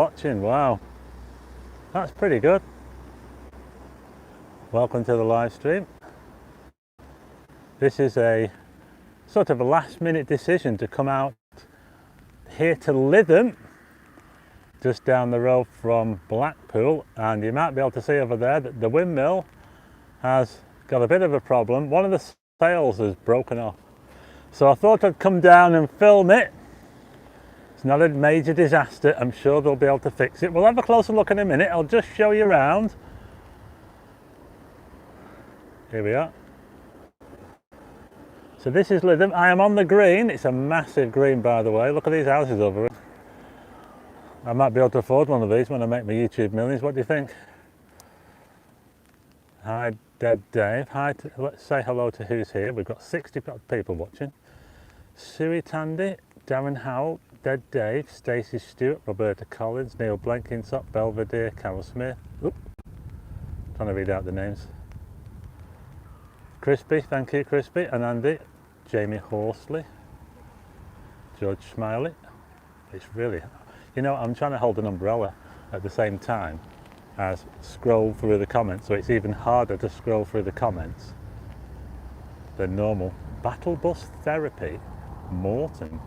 watching. Wow, that's pretty good. Welcome to the live stream. This is a sort of a last minute decision to come out here to Lytham, just down the road from Blackpool, and you might be able to see over there that the windmill has got a bit of a problem. One of the sails has broken off, so I thought I'd come down and film it. It's not a major disaster. I'm sure they'll be able to fix it. We'll have a closer look in a minute. I'll just show you around. Here we are. So this is Lytham. I am on the green. It's a massive green, by the way. Look at these houses over it. I might be able to afford one of these when I make my YouTube millions. What do you think? Hi, Dead Dave. Hi. Let's say hello to who's here. We've got 60 people watching. Sue Tandy, Darren Howell, Dead Dave, Stacey Stewart, Roberta Collins, Neil Blenkinsop, Belvedere, Carol Smith. Oop. Trying to read out the names. Crispy, thank you, Crispy, and Andy, Jamie Horsley, George Smiley. It's really, you know, I'm trying to hold an umbrella at the same time as scroll through the comments, so it's even harder to scroll through the comments than normal. Battle Bus Therapy, Morton.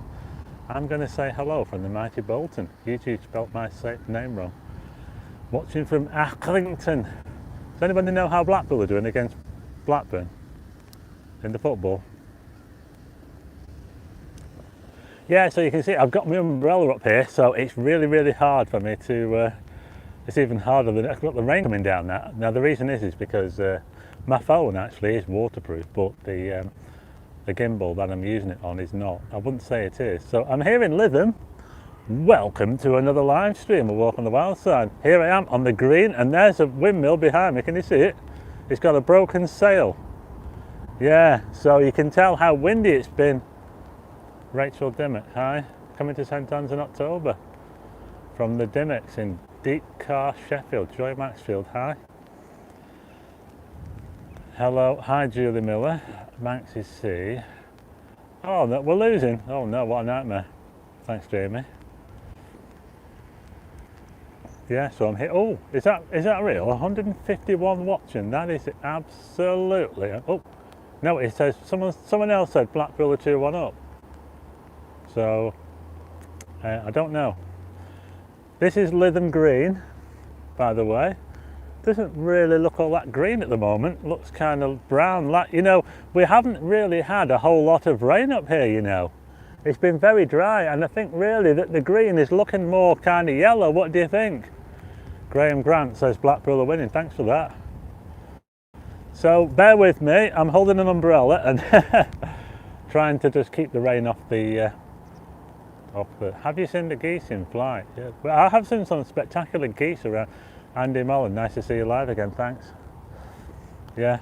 I'm going to say hello from the mighty Bolton. You two spelt my name wrong. Watching from Accrington. Does anybody know how Blackpool are doing against Blackburn in the football? Yeah, so you can see I've got my umbrella up here, so it's really hard for me to, it's even harder than, I've got the rain coming down now. Now the reason is because my phone actually is waterproof, but the gimbal that I'm using it on is not. I wouldn't say it is. So I'm here in Lytham. Welcome to another live stream of Walk on the Wild Side. Here I am on the green, and there's a windmill behind me. Can you see it? It's got a broken sail. Yeah, so you can tell how windy it's been. Rachel Dimmock, hi. Coming to St Annes in October. From the Dimmocks in Deep Car, Sheffield. Joy Maxfield, hi. Hello, hi Julie Miller. Maxie C. Oh, no, we're losing. Oh no, what a nightmare. Thanks, Jamie. Yeah, so I'm here. Oh, is that real? 151 watching. That is absolutely. Oh, no, it says someone else said Blackpool are 2-1 up. So I don't know. This is Lytham Green, by the way. Doesn't really look all that green at the moment. Looks kind of brown. Like, you know, we haven't really had a whole lot of rain up here, you know. It's been very dry, and I think really that the green is looking more kind of yellow. What do you think? Graham Grant says Blackpool are winning. Thanks for that. So bear with me. I'm holding an umbrella and trying to just keep the rain off the. Have you seen the geese in flight? Yeah. Well, I have seen some spectacular geese around. Andy Mullen, nice to see you live again, thanks. Yeah,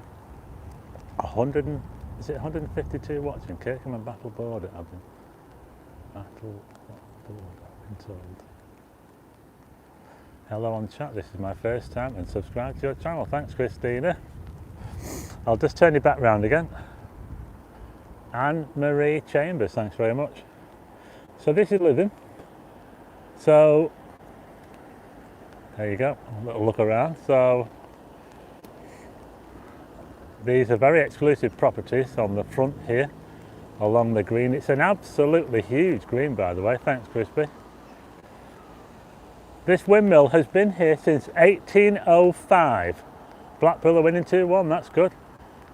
is it 152 watching? Kirkham and Battle Border, I've been. Battle Border, I've been told. Hello on chat, this is my first time, and subscribe to your channel. Thanks, Christina. I'll just turn you back round again. Anne-Marie Chambers, thanks very much. So this is Lytham. So there you go, a little look around. So these are very exclusive properties on the front here along the green. It's an absolutely huge green, by the way. Thanks, Crispy. This windmill has been here since 1805. Blackpool are winning 2-1, that's good.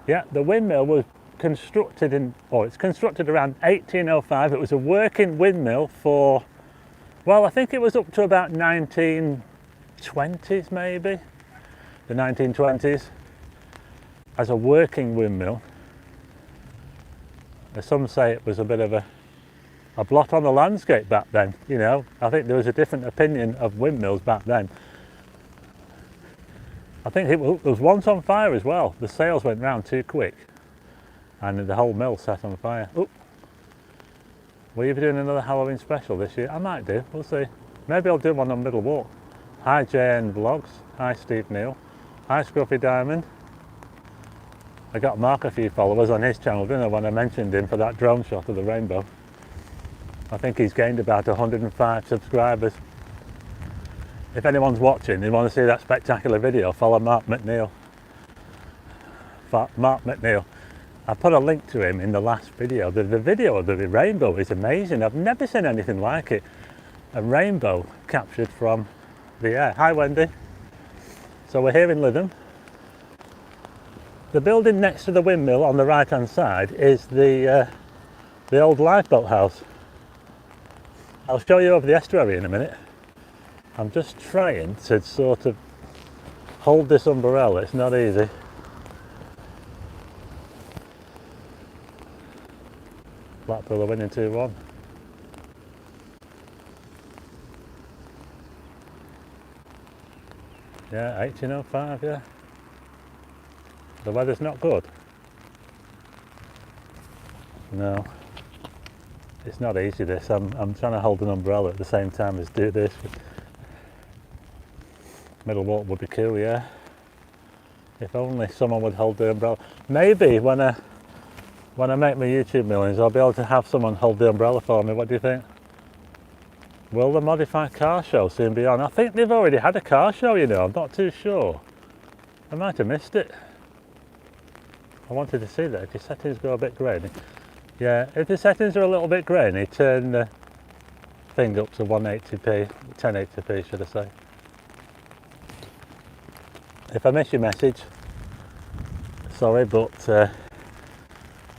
Yeah, the windmill was constructed it's constructed around 1805. It was a working windmill for, well, I think it was up to about 1920s maybe, the 1920s, as a working windmill. Some say it was a bit of a blot on the landscape back then, you know. I think there was a different opinion of windmills back then. I think it was once on fire as well. The sails went round too quick and the whole mill set on fire. Oop. Will you be doing another Halloween special this year? I might do, we'll see. Maybe I'll do one on Middle Walk. Hi JN Vlogs, hi Steve Neal, hi Scruffy Diamond. I got Mark a few followers on his channel, didn't I, when I mentioned him for that drone shot of the rainbow. I think he's gained about 105 subscribers. if anyone's watching, you want to see that spectacular video, follow Mark McNeil. Mark McNeil. I put a link to him in the last video. The video of the rainbow is amazing. I've never seen anything like it. A rainbow captured from the air. Hi Wendy. So we're here in Lytham. The building next to the windmill on the right hand side is the old lifeboat house. I'll show you over the estuary in a minute. I'm just trying to sort of hold this umbrella, it's not easy. Blackpool are winning 2-1. Yeah, 18:05, yeah. The weather's not good. No. It's not easy this. I'm trying to hold an umbrella at the same time as do this. Middle walk would be cool, yeah. If only someone would hold the umbrella. Maybe when I make my YouTube millions, I'll be able to have someone hold the umbrella for me. What do you think? Will the modified car show soon be on? I think they've already had a car show, you know. I'm not too sure. I might have missed it. I wanted to see that. If your settings go a bit grainy. Yeah, if the settings are a little bit grainy, turn the thing up to 180p, 1080p should I say. If I miss your message, sorry, but the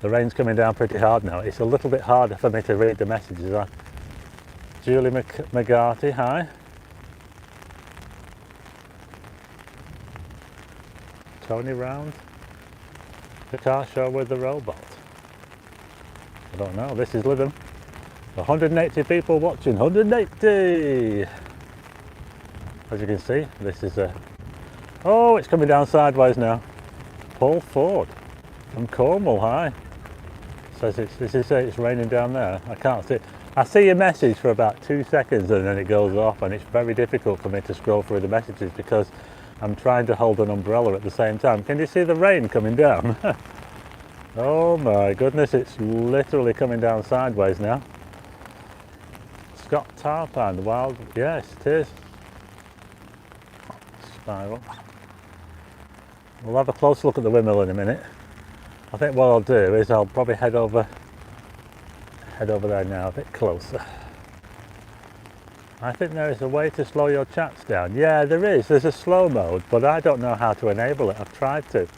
rain's coming down pretty hard now. It's a little bit harder for me to read the messages. Julie McGarty, hi. Tony Round. The car show with the robot. I don't know. This is Lytham. 180 people watching. 180. As you can see, this is a. Oh, it's coming down sideways now. Paul Ford from Cornwall. Hi. Says it's raining down there. I can't see. I see your message for about 2 seconds and then it goes off, and it's very difficult for me to scroll through the messages because I'm trying to hold an umbrella at the same time. Can you see the rain coming down? Oh my goodness, it's literally coming down sideways now. Scott Tarpan, wild, yes it is. Spiral. We'll have a close look at the windmill in a minute. I think what I'll do is I'll probably head over there now, a bit closer. I think there is a way to slow your chats down. Yeah, there is. There's a slow mode, but I don't know how to enable it. I've tried to.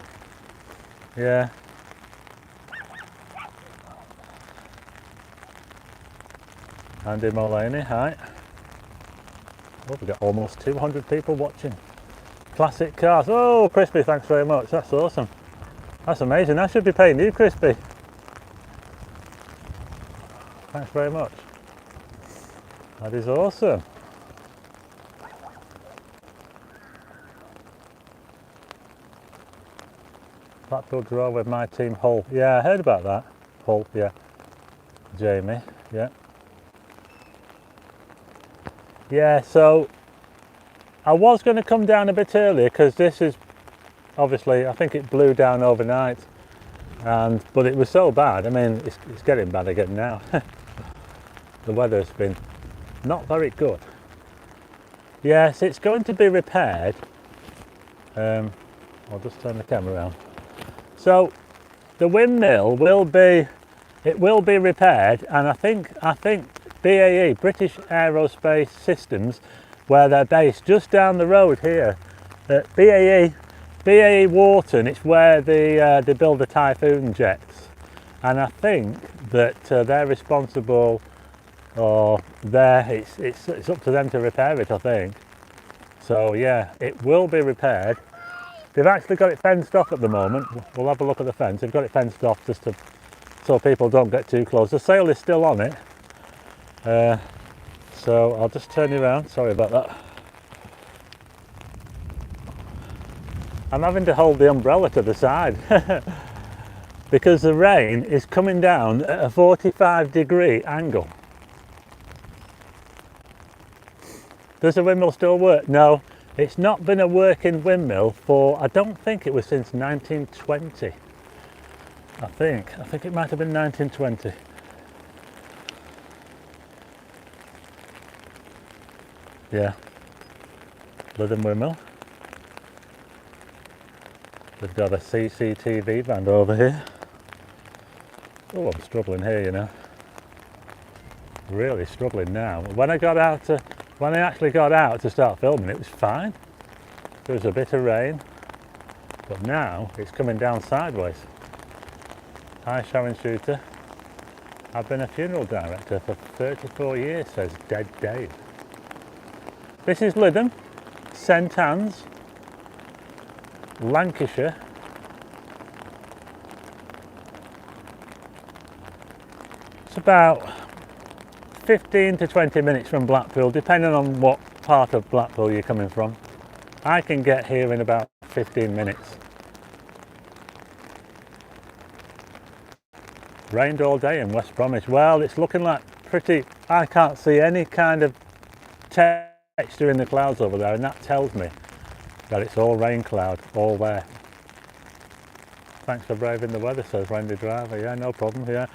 Yeah. Andy Mullaney, hi. Oh, we've got almost 200 people watching. Classic cars. Oh, Crispy, thanks very much. That's awesome. That's amazing. I should be paying you, Crispy. Thanks very much. That is awesome. Blackpool draw with my team Hull. Yeah, I heard about that. Hull, yeah. Jamie, yeah. Yeah, so I was going to come down a bit earlier because this is obviously, I think it blew down overnight, but it was so bad. I mean, it's getting bad again now. The weather's been not very good. Yes, it's going to be repaired. I'll just turn the camera around. So the windmill will be repaired, and I think BAE, British Aerospace Systems, where they're based just down the road here at BAE Wharton. It's where they build the Typhoon jets, and I think that they're responsible, or it's up to them to repair it, I think. So yeah, it will be repaired. They've actually got it fenced off at the moment. We'll have a look at the fence. They've got it fenced off just so people don't get too close. The sail is still on it. So I'll just turn you around. Sorry about that. I'm having to hold the umbrella to the side because the rain is coming down at a 45-degree angle. Does the windmill still work? No, it's not been a working windmill for, I don't think it was since 1920. I think it might have been 1920. Yeah. Lytham Windmill. They've got a CCTV band over here. Oh, I'm struggling here, you know. Really struggling now. When I actually got out to start filming, it was fine. There was a bit of rain, but now it's coming down sideways. Hi, Sharon Shooter. I've been a funeral director for 34 years, says Dead Dave. This is Lytham St Annes, Lancashire. It's about 15 to 20 minutes from Blackpool, depending on what part of Blackpool you're coming from. I can get here in about 15 minutes. Rained all day in West Bromwich. Well, it's looking like pretty, I can't see any kind of texture in the clouds over there, and that tells me that it's all rain cloud, all there. Thanks for braving the weather, says Randy Driver. Yeah, no problem, yeah.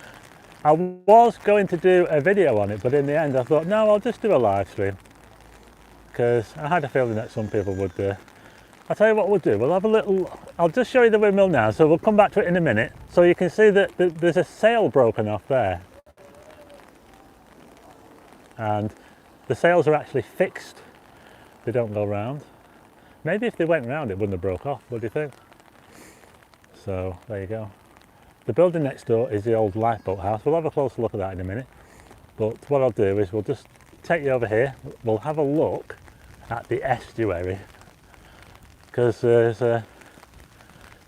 I was going to do a video on it, but in the end I thought, no, I'll just do a live stream. Because I had a feeling that some people would do. I'll tell you what we'll do, we'll have a little, I'll just show you the windmill now, so we'll come back to it in a minute. So you can see that there's a sail broken off there. And the sails are actually fixed, they don't go round. Maybe if they went round it wouldn't have broke off, what do you think? So there you go. The building next door is the old lifeboat house. We'll have a closer look at that in a minute. But what I'll do is we'll just take you over here. We'll have a look at the estuary, because there's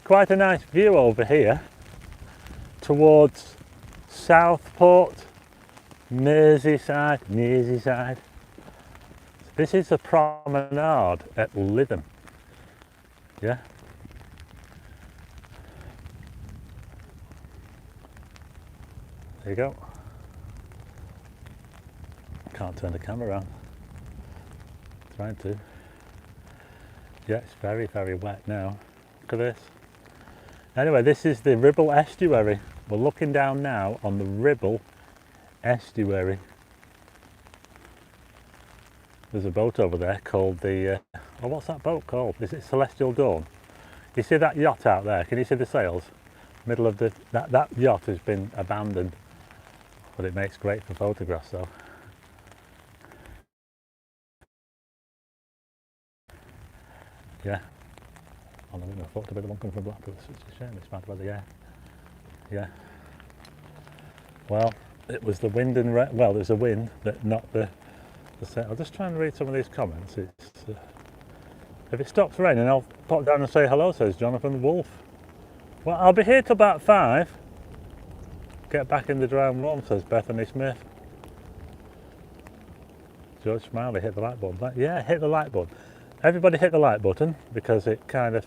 quite a nice view over here towards Southport, Merseyside. This is the promenade at Lytham. Yeah. There you go. Can't turn the camera around. Trying to. Yeah, it's very, very wet now. Look at this. Anyway, this is the Ribble Estuary. We're looking down now on the Ribble Estuary. There's a boat over there called the, oh, what's that boat called? Is it Celestial Dawn? You see that yacht out there? Can you see the sails? Middle of the, that yacht has been abandoned, but it makes great for photographs though. Yeah. Oh, I wouldn't have thought to be the one coming from Blackpool. It's a shame, it's bad weather, yeah. Yeah. Well, it was the wind and rain. Well, there's a wind that knocked the sail. I'll just try and read some of these comments. It's, if it stops raining, I'll pop down and say hello, says Jonathan Wolf. Well, I'll be here till about 5. Get back in the dry and warm, says Bethany Smith. George Smiley, hit the like button. Yeah, hit the like button. Everybody hit the like button, because it kind of,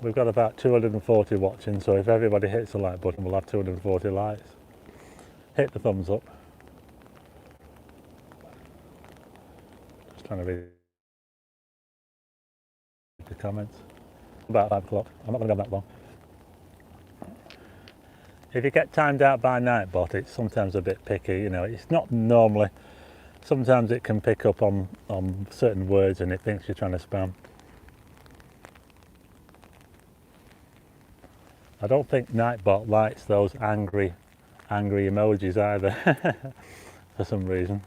we've got about 240 watching, so if everybody hits the like button, we'll have 240 likes. Hit the thumbs up. Just trying to read the comments. About 5 o'clock. I'm not going to go that long. If you get timed out by Nightbot, it's sometimes a bit picky, you know, it's not normally, sometimes it can pick up on certain words and it thinks you're trying to spam. I don't think Nightbot likes those angry emojis either, for some reason.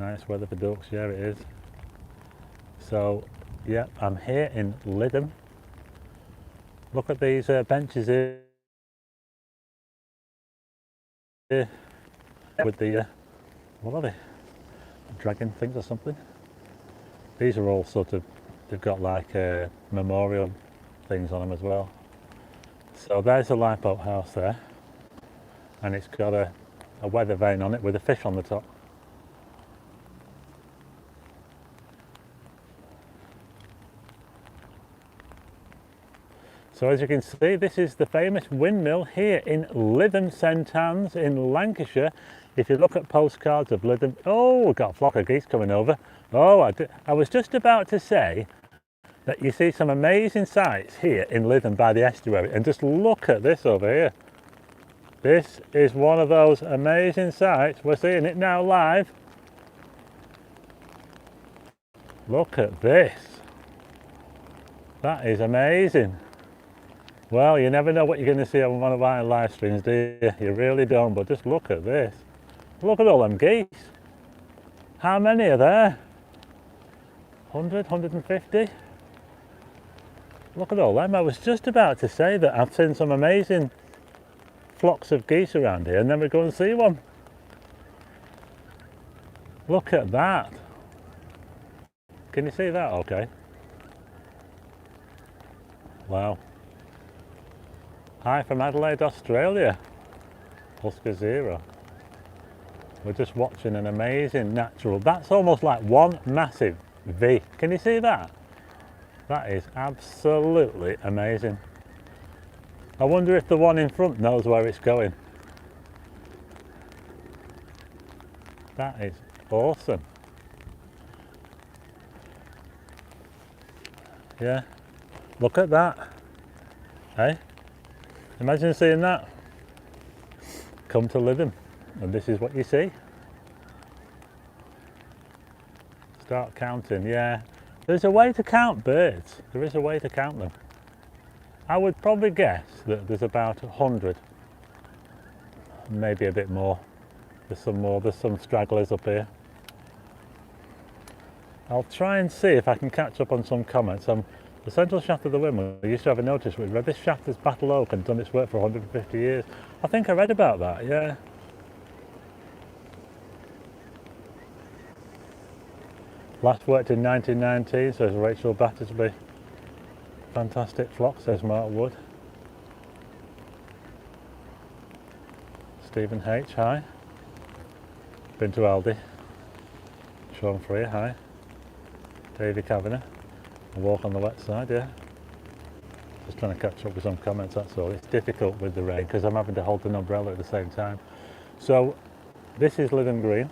Nice weather for ducks, yeah it is. So, yeah, I'm here in Lytham. Look at these benches here. With the, what are they? Dragon things or something? These are all sort of, they've got like memorial things on them as well. So there's a lifeboat house there, and it's got a weather vane on it with a fish on the top. So as you can see, this is the famous windmill here in Lytham St Annes in Lancashire. If you look at postcards of Lytham, oh, we've got a flock of geese coming over. Oh, I was just about to say that you see some amazing sights here in Lytham by the estuary, and just look at this over here. This is one of those amazing sights. We're seeing it now live. Look at this. That is amazing. Well, you never know what you're going to see on one of our live streams, do you? You really don't, but just look at this. Look at all them geese. How many are there? 100, 150? Look at all them. I was just about to say that I've seen some amazing flocks of geese around here, and then we go and see one. Look at that. Can you see that okay? Wow. Hi from Adelaide, Australia. Oscar Zero. We're just watching an amazing natural. That's almost like one massive V. Can you see that? That is absolutely amazing. I wonder if the one in front knows where it's going. That is awesome. Yeah, look at that. Hey, imagine seeing that. Come to Lytham and this is what you see. Start counting, yeah. There's a way to count birds. There is a way to count them. I would probably guess that there's about 100, maybe a bit more. There's some more, there's some stragglers up here. I'll try and see if I can catch up on some comments. The central shaft of the Windmill, I used to have a notice with this shaft is battle oak and done its work for 150 years. I think I read about that, yeah. Last worked in 1919, says Rachel Battersby. Fantastic flock, says Mark Wood. Stephen H, hi. Been to Aldi. Sean Freer, hi. Davey Kavanagh. A walk on the wet side, yeah. Just trying to catch up with some comments, that's all. It's difficult with the rain because I'm having to hold an umbrella at the same time. So, this is Lytham Green.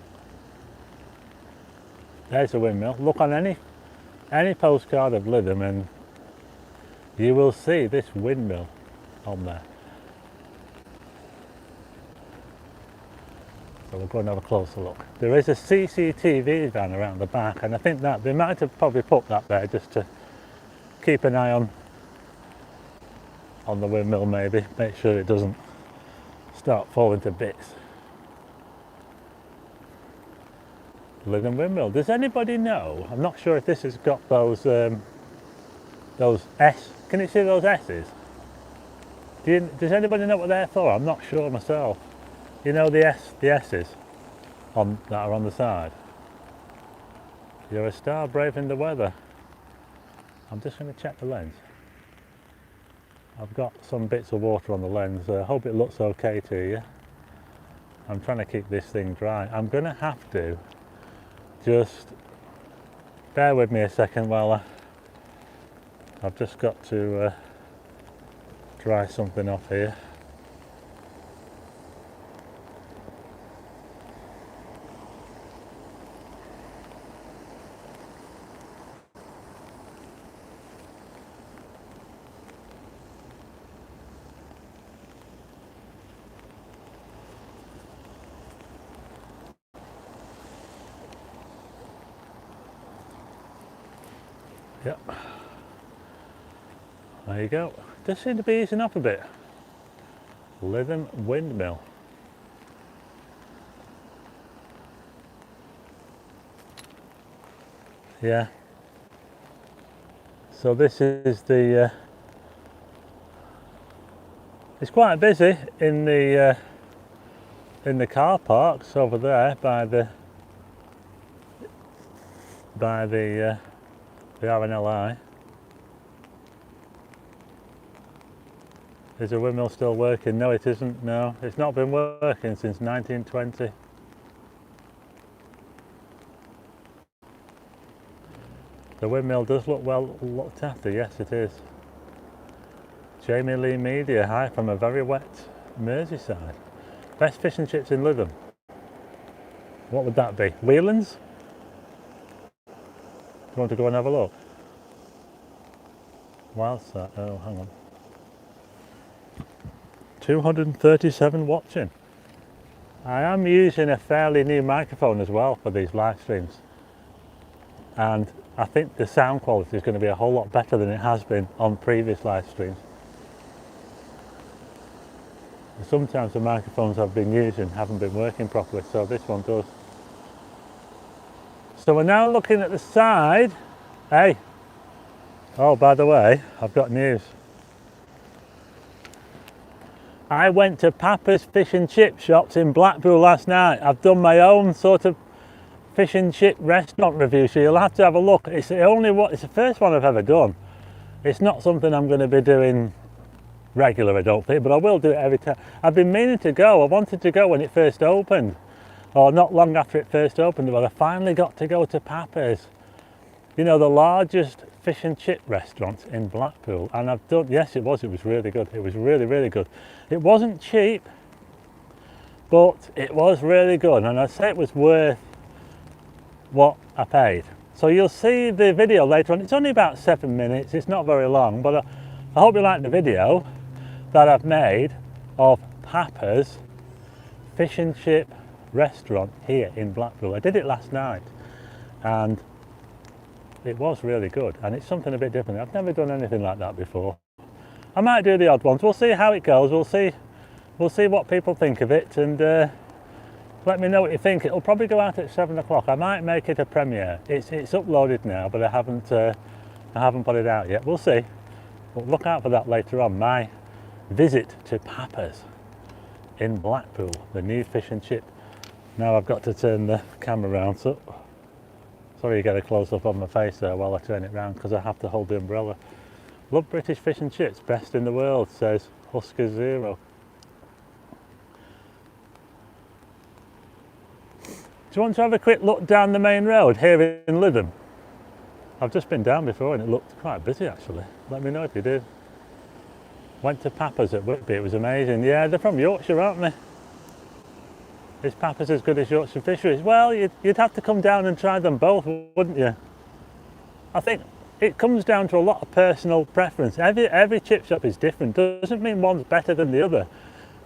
There's a windmill. Look on any postcard of Lytham and you will see this windmill on there. So we'll go and have a closer look. There is a CCTV van around the back and I think that they might have probably put that there just to keep an eye on the windmill, maybe make sure it doesn't start falling to bits. Lytham Windmill. Does anybody know? I'm not sure if this has got those S. Can you see those S's? Does anybody know what they're for? I'm not sure myself. You know the S's that are on the side. You're a star braving the weather. I'm just going to check the lens. I've got some bits of water on the lens. I hope it looks okay to you. I'm trying to keep this thing dry. I'm going to have to just bear with me a second while I've just got to dry something off here. Yep. There you go. Does seem to be easing up a bit. Lytham Windmill. Yeah. So this is the. It's quite busy in the car parks over there by the RNLI. Is the windmill still working? No, it isn't. No, it's not been working since 1920. The windmill does look well looked after. Yes, it is. Jamie Lee Media, hi from a very wet Merseyside. Best fish and chips in Lytham. What would that be? Whelan's? Do you want to go and have a look? Whilst that, oh, hang on. 237 watching. I am using a fairly new microphone as well for these live streams. and I think the sound quality is going to be a whole lot better than it has been on previous live streams. Sometimes the microphones I've been using haven't been working properly, so this one does. So we're now looking at the side. Hey, oh, by the way, I've got news. I went to Papa's fish and chip shops in Blackpool last night. I've done my own sort of fish and chip restaurant review, so you'll have to have a look. It's the first one I've ever done. It's not something I'm going to be doing regular, I don't think, but I will do it every time. I've been meaning to go. I wanted to go when it first opened, or not long after it first opened, but I finally got to go to Papa's. You know, the largest fish and chip restaurant in Blackpool, and I've done, yes it was really good. It was really, really good. It wasn't cheap, but it was really good, and I'd say it was worth what I paid. So you'll see the video later on. It's only about 7 minutes, it's not very long, but I hope you like the video that I've made of Papa's fish and chip restaurant here in Blackpool. I did it last night and it was really good, and it's something a bit different. I've never done anything like that before. I might do the odd ones. We'll see how it goes. We'll see what people think of it, and let me know what you think. It'll probably go out at 7 o'clock. I might make it a premiere. It's uploaded now, but I haven't put it out yet. We'll see. But look out for that later on. My visit to Papa's in Blackpool, the new fish and chip. Now I've got to turn the camera around, so sorry you get a close up on my face there while I turn it round, because I have to hold the umbrella. Love British fish and chips, best in the world, says Husker Zero. Do you want to have a quick look down the main road here in Lytham? I've just been down before and it looked quite busy actually. Let me know if you did. Went to Papa's at Whitby, it was amazing. Yeah, they're from Yorkshire, aren't they? Is Papa's as good as Yorkshire Fisheries? Well, you'd have to come down and try them both, wouldn't you? I think it comes down to a lot of personal preference. Every chip shop is different. Doesn't mean one's better than the other.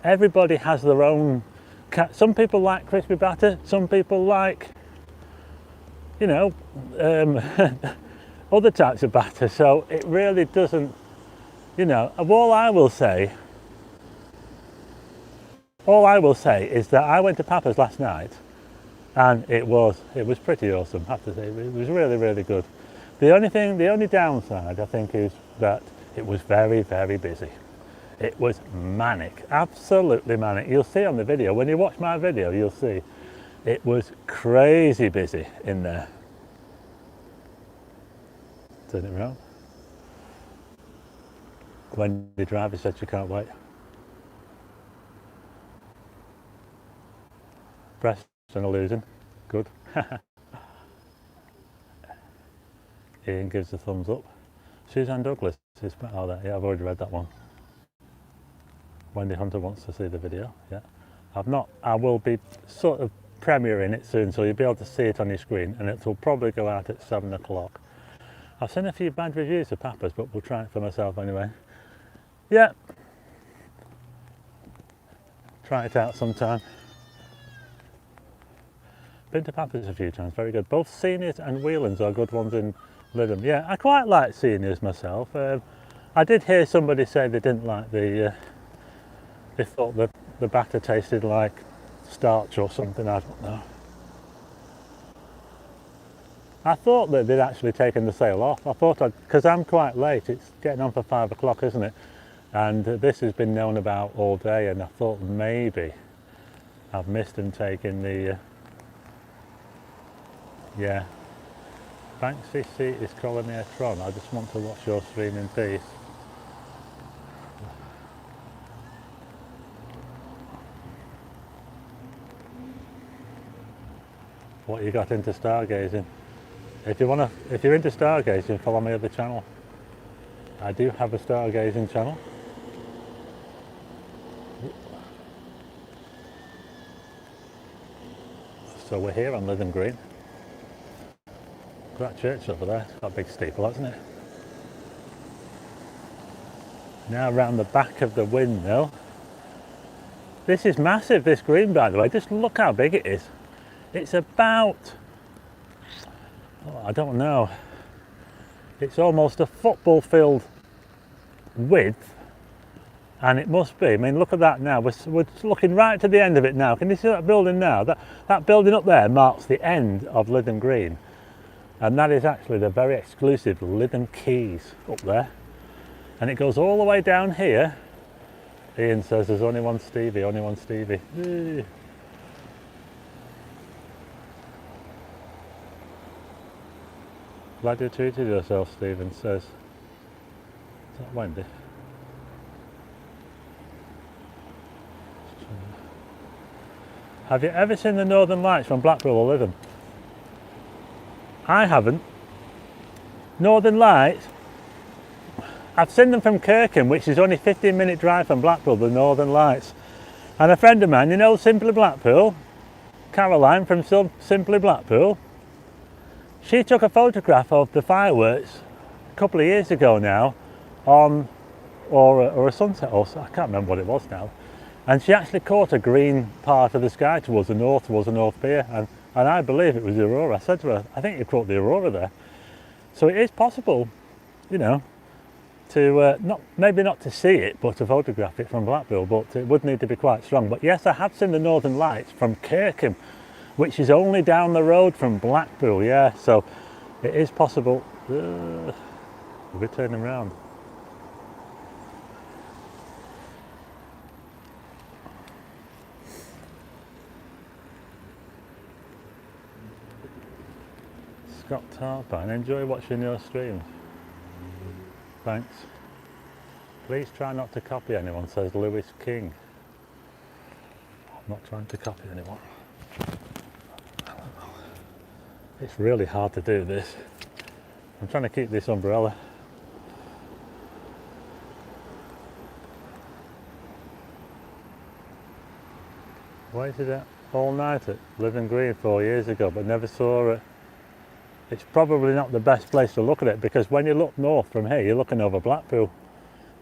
Everybody has their own. Some people like crispy batter. Some people like, you know, other types of batter. So it really doesn't, you know. All I will say is that I went to Papa's last night, and it was pretty awesome. I have to say, it was really, really good. The only downside I think is that it was very, very busy. It was manic, absolutely manic. You'll see on the video, when you watch my video, you'll see it was crazy busy in there. Turn it around. When the driver said she can't wait. Preston are losing. Good. Ian gives a thumbs up. Suzanne Douglas is, oh, that, yeah, I've already read that one. Wendy Hunter wants to see the video. Yeah, I will be sort of premiering it soon, so you'll be able to see it on your screen, and it will probably go out at 7 o'clock. I've seen a few bad reviews of Papa's, but we'll try it for myself anyway. Yeah, try it out sometime. Been to Papa's a few times, very good. Both Seniors and Whelan's are good ones in Lytham. Yeah, I quite like Seniors myself. I did hear somebody say they didn't like they thought that the batter tasted like starch or something, I don't know. I thought that they'd actually taken the sale off. I thought, because I'm quite late, it's getting on for 5 o'clock, isn't it? And this has been known about all day, and I thought maybe I've missed and taken the, yeah. Banksy C is calling me a Tron. I just want to watch your stream in peace. What you got into stargazing? If you're into stargazing, follow my other channel. I do have a stargazing channel. So we're here on Lytham Green. That church over there, it's got a big steeple, hasn't it? Now round the back of the windmill. This is massive, this green, by the way. Just look how big it is. It's about, Oh, I don't know. It's almost a football field width, and it must be. I mean, look at that now. We're looking right to the end of it now. Can you see that building now? That building up there marks the end of Lytham Green, and that is actually the very exclusive Lytham Quays up there. And it goes all the way down here. Ian says there's only one Stevie, only one Stevie. Eee. Glad you treated yourself, Stephen says. Is that Wendy? Have you ever seen the Northern Lights from Blackpool or Lytham? I haven't. Northern Lights? I've seen them from Kirkham, which is only a 15-minute drive from Blackpool, the Northern Lights. And a friend of mine, you know Simply Blackpool, Caroline from Simply Blackpool, she took a photograph of the fireworks a couple of years ago now on, or a sunset, or I can't remember what it was now. And she actually caught a green part of the sky towards the North Pier, and I believe it was the aurora. I said to her, I think you caught the aurora there. So it is possible, you know, to maybe not to see it, but to photograph it from Blackpool, but it would need to be quite strong. But yes, I have seen the Northern Lights from Kirkham, which is only down the road from Blackpool, yeah, so it is possible. We'll be turning around. Scott Tarpine, enjoy watching your streams. Thanks. Please try not to copy anyone, says Lewis King. I'm not trying to copy anyone. It's really hard to do this. I'm trying to keep this umbrella. Waited it all night at Lytham Green 4 years ago, but never saw it. It's probably not the best place to look at it, because when you look north from here, you're looking over Blackpool.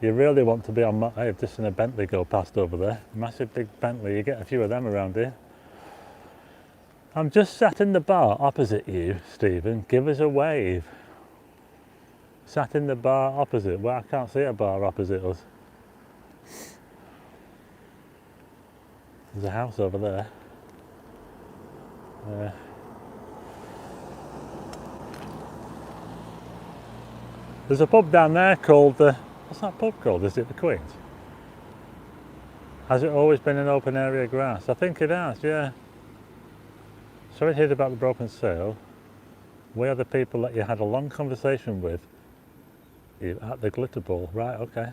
You really want to be on. I've just seen a Bentley go past over there. Massive big Bentley. You get a few of them around here. I'm just sat in the bar opposite you, Stephen. Give us a wave. Sat in the bar opposite. Well, I can't see a bar opposite us. There's a house over there. There's a pub down there called, what's that pub called? Is it the Queen's? Has it always been an open area grass? I think it has, yeah. Sorry to hear about the broken sail. We are the people that you had a long conversation with at the glitter ball. Right, okay.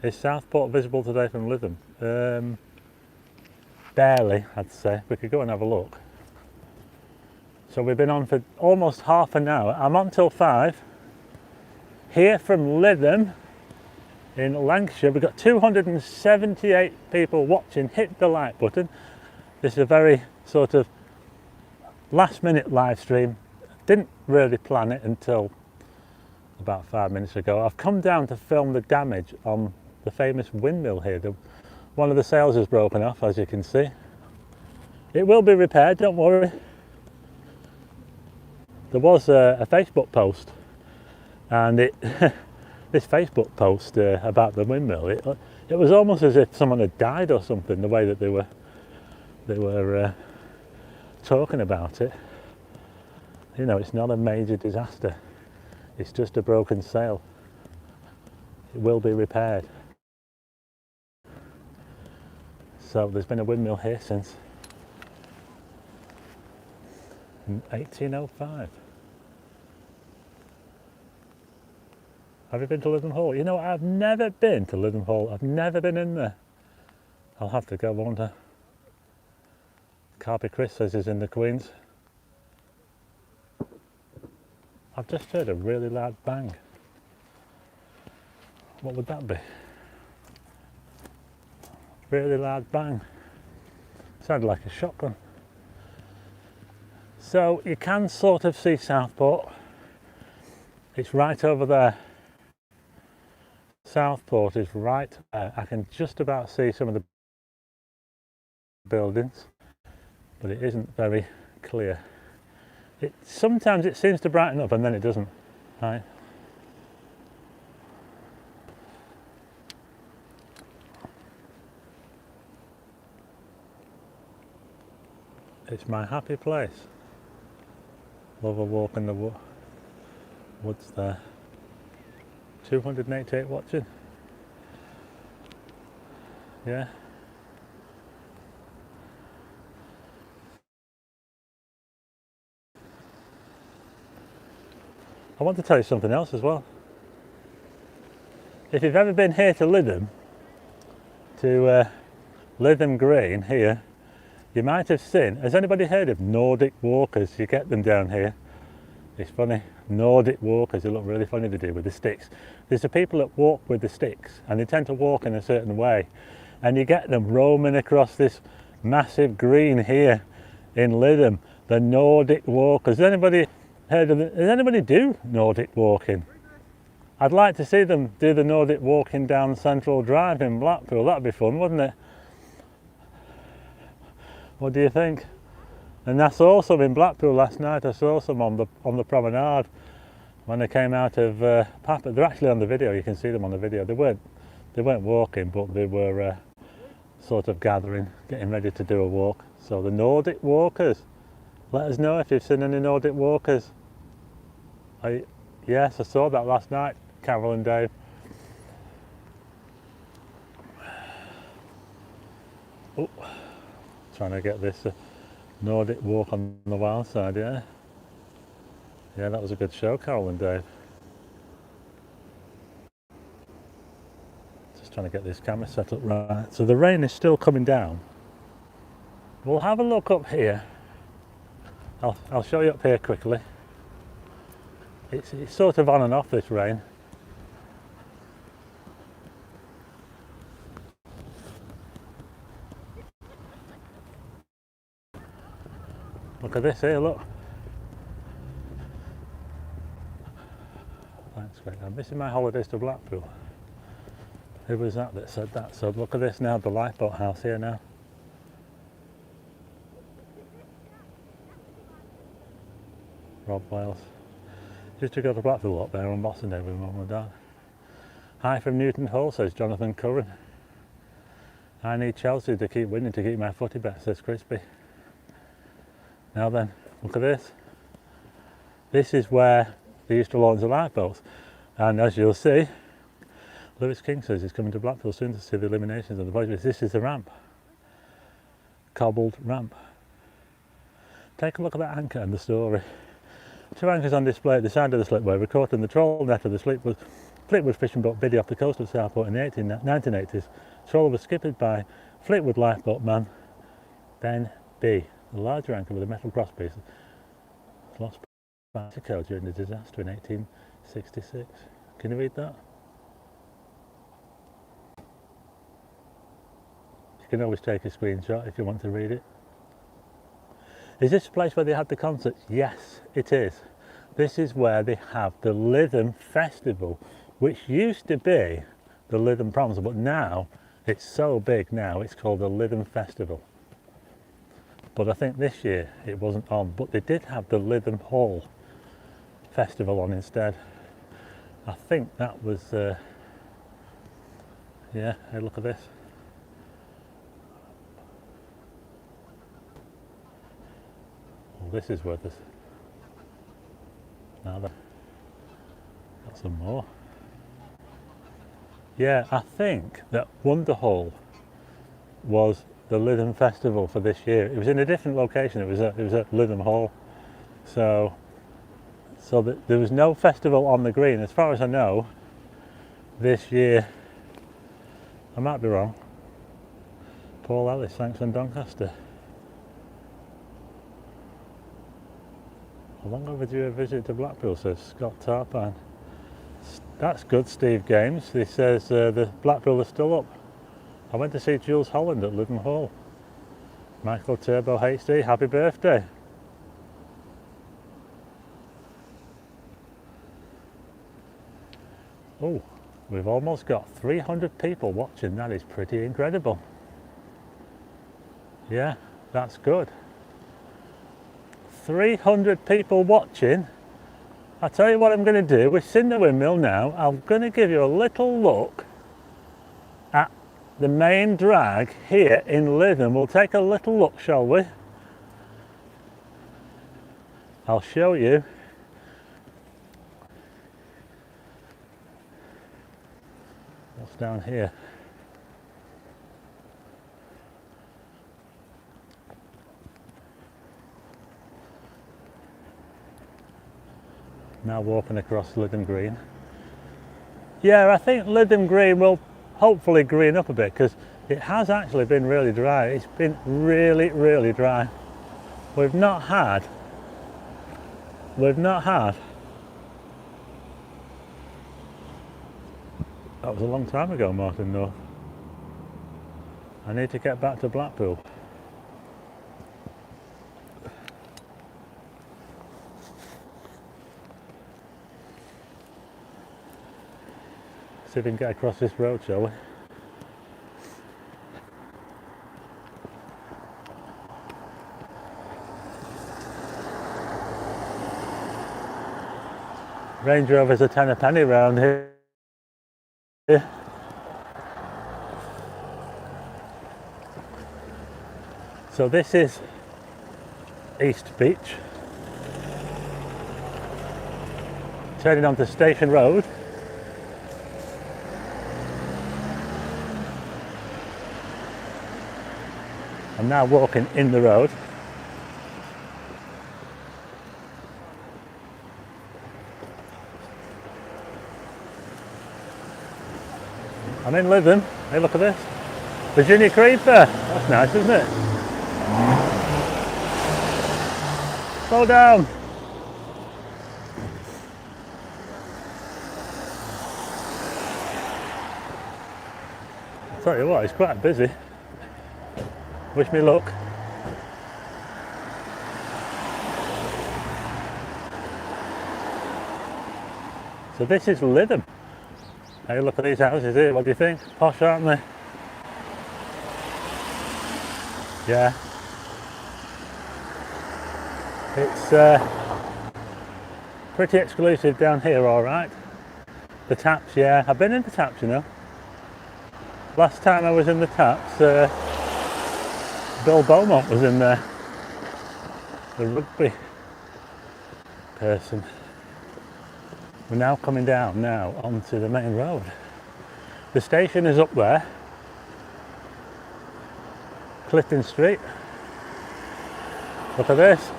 Is Southport visible today from Lytham? Barely, I'd say. We could go and have a look. So we've been on for almost half an hour. I'm on till 5. Here from Lytham in Lancashire, we've got 278 people watching. Hit the like button. This is a very sort of last minute live stream. Didn't really plan it until about 5 minutes ago. I've come down to film the damage on the famous windmill here. One of the sails is broken off, as you can see. It will be repaired, don't worry. There was a Facebook post, and this Facebook post about the windmill, it was almost as if someone had died or something, the way that they were talking about it. You know, it's not a major disaster. It's just a broken sail. It will be repaired. So there's been a windmill here since 1805. Have you been to Lytham Hall? You know, I've never been to Lytham Hall. I've never been in there. I'll have to go, won't I? Carby Chris says he's in the Queen's. I've just heard a really loud bang. What would that be? Really loud bang. Sounded like a shotgun. So you can sort of see Southport. It's right over there. Southport is right there. I can just about see some of the buildings, but it isn't very clear. Sometimes it seems to brighten up and then it doesn't. Right. It's my happy place. Love a walk in the woods there. 288 watching. Yeah. I want to tell you something else as well. If you've ever been here to Lytham, Lytham Green here, you might have seen, has anybody heard of Nordic walkers? You get them down here. It's funny, Nordic walkers, they look really funny, they do, with the sticks. There's the people that walk with the sticks, and they tend to walk in a certain way. And you get them roaming across this massive green here in Lytham, the Nordic walkers. Has anybody heard of it? Does anybody do Nordic walking? I'd like to see them do the Nordic walking down Central Drive in Blackpool. That'd be fun, wouldn't it? What do you think? And I saw some in Blackpool last night. I saw some on the promenade when they came out of Papa. They're actually on the video. You can see them on the video. They weren't walking, but they were sort of gathering, getting ready to do a walk. So the Nordic walkers. Let us know if you've seen any Nordic walkers. Yes, I saw that last night, Carol and Dave. Oh, trying to get this Nordic walk on the wild side, yeah. Yeah, that was a good show, Carol and Dave. Just trying to get this camera set up right. So the rain is still coming down. We'll have a look up here. I'll show you up here quickly. It's sort of on and off, this rain. Look at this here, look. That's great. I'm missing my holidays to Blackpool. Who was that said that? So look at this now, the lifeboat house here now. Rob Wales. Just to go to Blackpool up there on Boxing Day with Mum and Dad. Hi from Newton Hall, says Jonathan Curran. I need Chelsea to keep winning to keep my footy bet, says Crispy. Now then, look at this. This is where they used to launch the lifeboats. And as you'll see, Lewis King says he's coming to Blackpool soon to see the eliminations of the boys. This is the ramp. Cobbled ramp. Take a look at that anchor and the story. 2 anchors on display at the side of the slipway, recording the troll net of the Fleetwood fishing boat Biddy off the coast of Southport in the 1980s. Troll was skipped by Fleetwood lifeboat man Ben B. The larger anchor with a metal crosspiece was lost by Mexico during the disaster in 1866. Can you read that? You can always take a screenshot if you want to read it. Is this the place where they had the concerts? Yes, it is. This is where they have the Lytham Festival, which used to be the Lytham Proms, but now it's so big now it's called the Lytham Festival. But I think this year it wasn't on, but they did have the Lytham Hall Festival on instead. I think that was, yeah, hey, look at this. Well, this is where this. Now then, got some more. Yeah, I think that Wonderhall was the Lytham Festival for this year. It was in a different location. It was at Lytham Hall. So there was no festival on the green, as far as I know, this year. I might be wrong. Paul Ellis, thanks from Doncaster. A long overdue visit to Blackpool, says Scott Tarpine. That's good, Steve Games. He says the Blackpool is still up. I went to see Jules Holland at Lytham Hall. Michael Turbo HD, happy birthday. Oh, we've almost got 300 people watching. That is pretty incredible. Yeah, that's good. 300 people watching. I'll tell you what I'm going to do. We've seen the windmill now. I'm going to give you a little look at the main drag here in Lytham. We'll take a little look, shall we? I'll show you. What's down here? Now walking across Lytham Green. Yeah, I think Lytham Green will hopefully green up a bit because it has actually been really dry. It's been really, really dry. We've not had that was a long time ago, Martin, though. I need to get back to Blackpool. See if we can get across this road, shall we? Range Rover's a tenner penny round here. So this is East Beach. Turning onto Station Road. I'm now walking in the road. I'm in Lytham. Hey, look at this. Virginia creeper. That's nice, isn't it? Slow down. I'll tell you what, it's quite busy. Wish me luck. So this is Lytham. Hey, look at these houses here. What do you think? Posh, aren't they? Yeah. It's pretty exclusive down here, all right. The taps, yeah. I've been in the taps, you know. Last time I was in the taps, Bill Beaumont was in there. The rugby person. We're now coming down now onto the main road. The station is up there. Clifton Street. Look at this.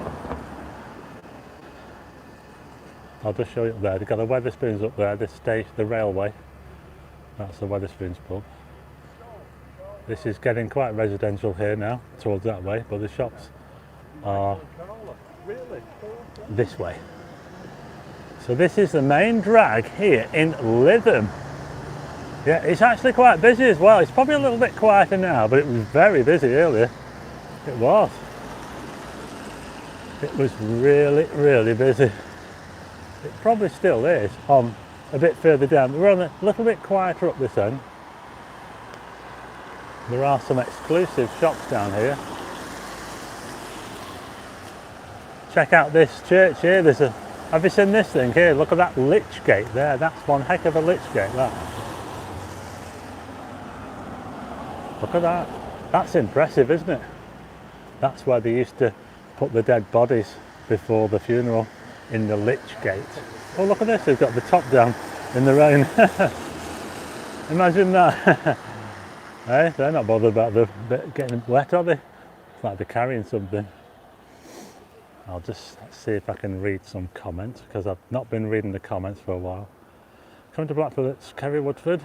I'll just show you up there. They've got the Wetherspoons up there, the station, the railway. That's the Wetherspoons pub. This is getting quite residential here now, towards that way, but the shops are this way. So this is the main drag here in Lytham. Yeah, it's actually quite busy as well. It's probably a little bit quieter now, but it was very busy earlier. It was. It was really, really busy. It probably still is on a bit further down. We're on a little bit quieter up this end. There are some exclusive shops down here. Check out this church here. Have you seen this thing here? Look at that lich gate there. That's one heck of a lich gate, that. Look at that. That's impressive, isn't it? That's where they used to put the dead bodies before the funeral, in the lich gate. Oh, look at this. They've got the top down in the rain. Imagine that. Hey, they're not bothered about the bit getting wet, are they? It's like they're carrying something. Let's see if I can read some comments, because I've not been reading the comments for a while. Coming to Blackpool, it's Kerry Woodford.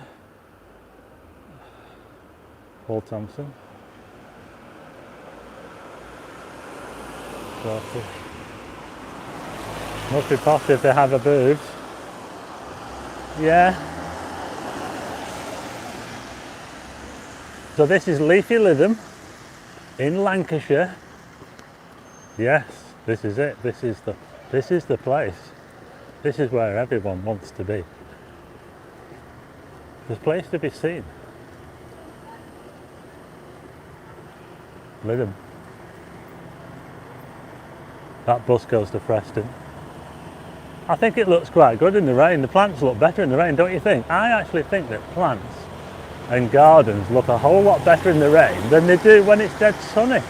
Paul Thompson. Must be posh if they have a boobs. Yeah. So this is Leafy Lytham in Lancashire. Yes, this is it. This is the place. This is where everyone wants to be. There's a place to be seen. Lytham. That bus goes to Preston. I think it looks quite good in the rain. The plants look better in the rain, don't you think? I actually think that plants and gardens look a whole lot better in the rain than they do when it's dead sunny.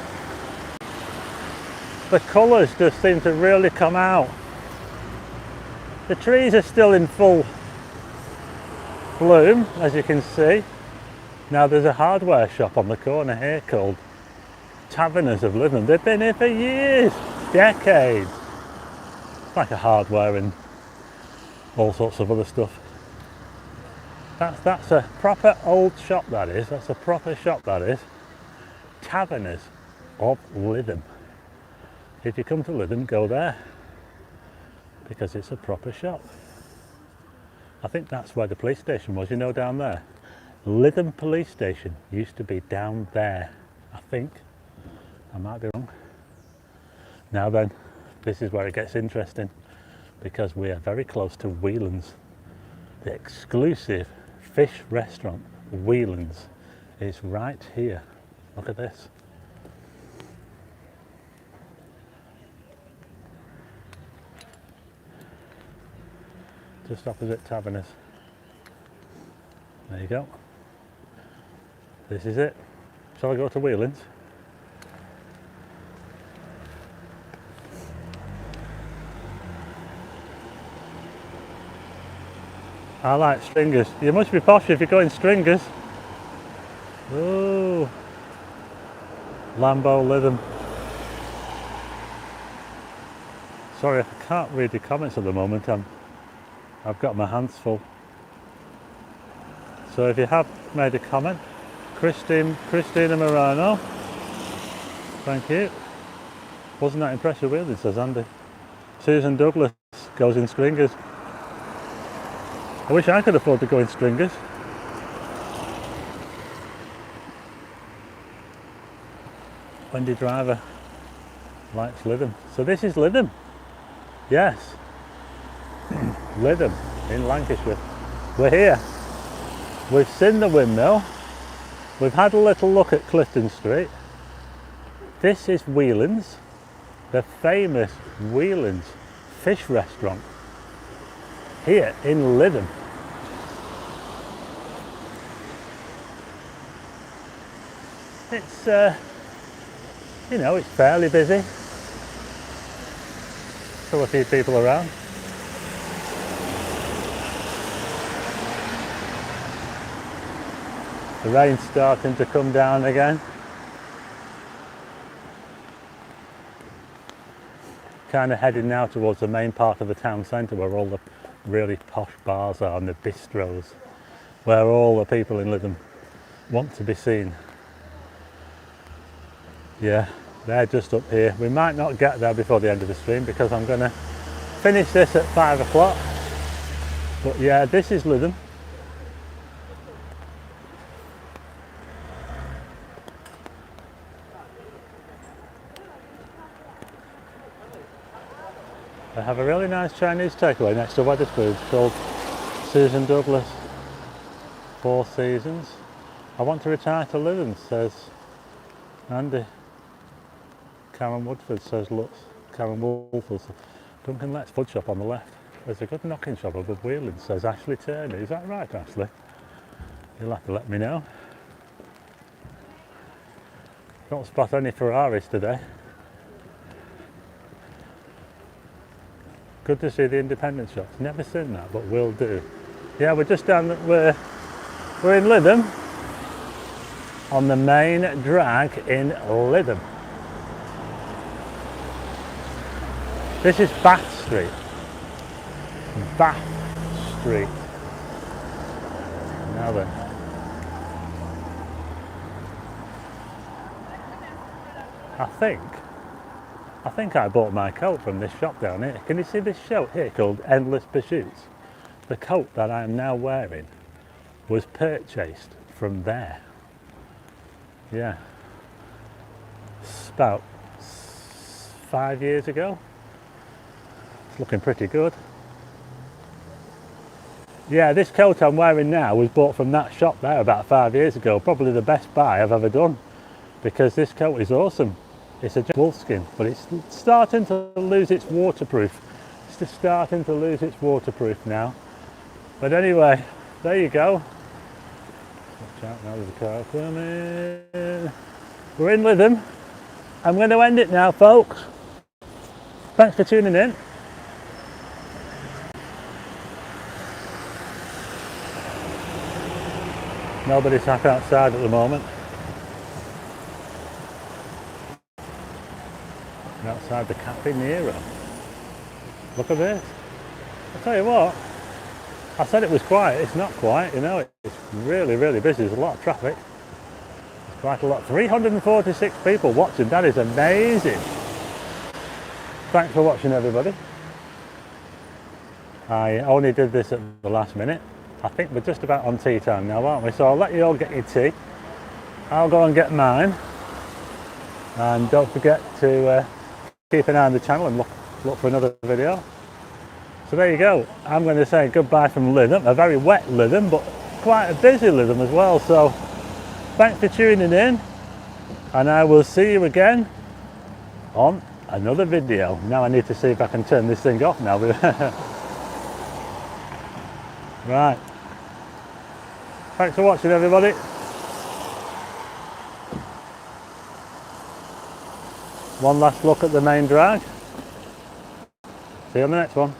The colours just seem to really come out. The trees are still in full bloom, as you can see. Now there's a hardware shop on the corner here called Taverners of Lytham. They've been here for years, decades. It's like a hardware and all sorts of other stuff. That's a proper old shop, that is. That's a proper shop, that is. Taverners of Lytham. If you come to Lytham, go there, because it's a proper shop. I think that's where the police station was, you know, down there. Lytham police station used to be down there, I think. I might be wrong. Now then, this is where it gets interesting, because we are very close to Whelan's. The exclusive fish restaurant, Whelan's, is right here. Look at this. Just opposite Taverners. There you go. This is it. Shall I go to Whelan's? I like stringers. You must be posh if you're going stringers. Ooh. Lambo Lytham. Sorry, I can't read the comments at the moment. I've got my hands full. So if you have made a comment, Christina Morano, thank you. Wasn't that impressive really, says Andy. Susan Douglas goes in stringers. I wish I could afford to go in stringers. Wendy Driver likes Lytham. So this is Lytham. Yes. Lytham in Lancashire. We're here. We've seen the Windmill. We've had a little look at Clifton Street. This is Whelan's, the famous Whelan's fish restaurant here in Lytham. It's you know, it's fairly busy. Still a few people around. The rain's starting to come down again. Kind of heading now towards the main part of the town centre where all the really posh bars are and the bistros, where all the people in Lytham want to be seen. Yeah, they're just up here. We might not get there before the end of the stream because I'm going to finish this at 5 o'clock. But yeah, this is Lytham. They have a really nice Chinese takeaway next to Wetherspoons called Susan Douglas. 4 Seasons. I want to retire to Lytham, says Andy. Karen Woodford says, look, Karen Woolford. Duncan Lett's Food Shop on the left. There's a good knocking shop above Whelan, says Ashley Turner. Is that right, Ashley? You'll have to let me know. Don't spot any Ferraris today. Good to see the independent shops. Never seen that, but will do. Yeah, we're just down. We're in Lytham on the main drag in Lytham. This is Bath Street. Bath Street. Now then. I think I bought my coat from this shop down here. Can you see this shop here called Endless Pursuits? The coat that I am now wearing was purchased from there. Yeah. It's about 5 years ago. It's looking pretty good. Yeah, this coat I'm wearing now was bought from that shop there about 5 years ago. Probably the best buy I've ever done, because this coat is awesome. It's a wolf skin, but it's starting to lose its waterproof. It's just starting to lose its waterproof now. But anyway, there you go. Watch out now, there's a car coming. We're in Lytham. I'm going to end it now, folks. Thanks for tuning in. Nobody's sat outside at the moment. We're outside the Cafe Nero. Look at this. I'll tell you what, I said it was quiet. It's not quiet, you know. It's really, really busy. There's a lot of traffic. There's quite a lot. 346 people watching. That is amazing. Thanks for watching, everybody. I only did this at the last minute. I think we're just about on tea time now, aren't we? So I'll let you all get your tea. I'll go and get mine. And don't forget to keep an eye on the channel and look for another video. So there you go. I'm going to say goodbye from Lytham. A very wet Lytham, but quite a busy Lytham as well. So thanks for tuning in. And I will see you again on another video. Now I need to see if I can turn this thing off now. Right. Thanks for watching, everybody. One last look at the main drag. See you on the next one.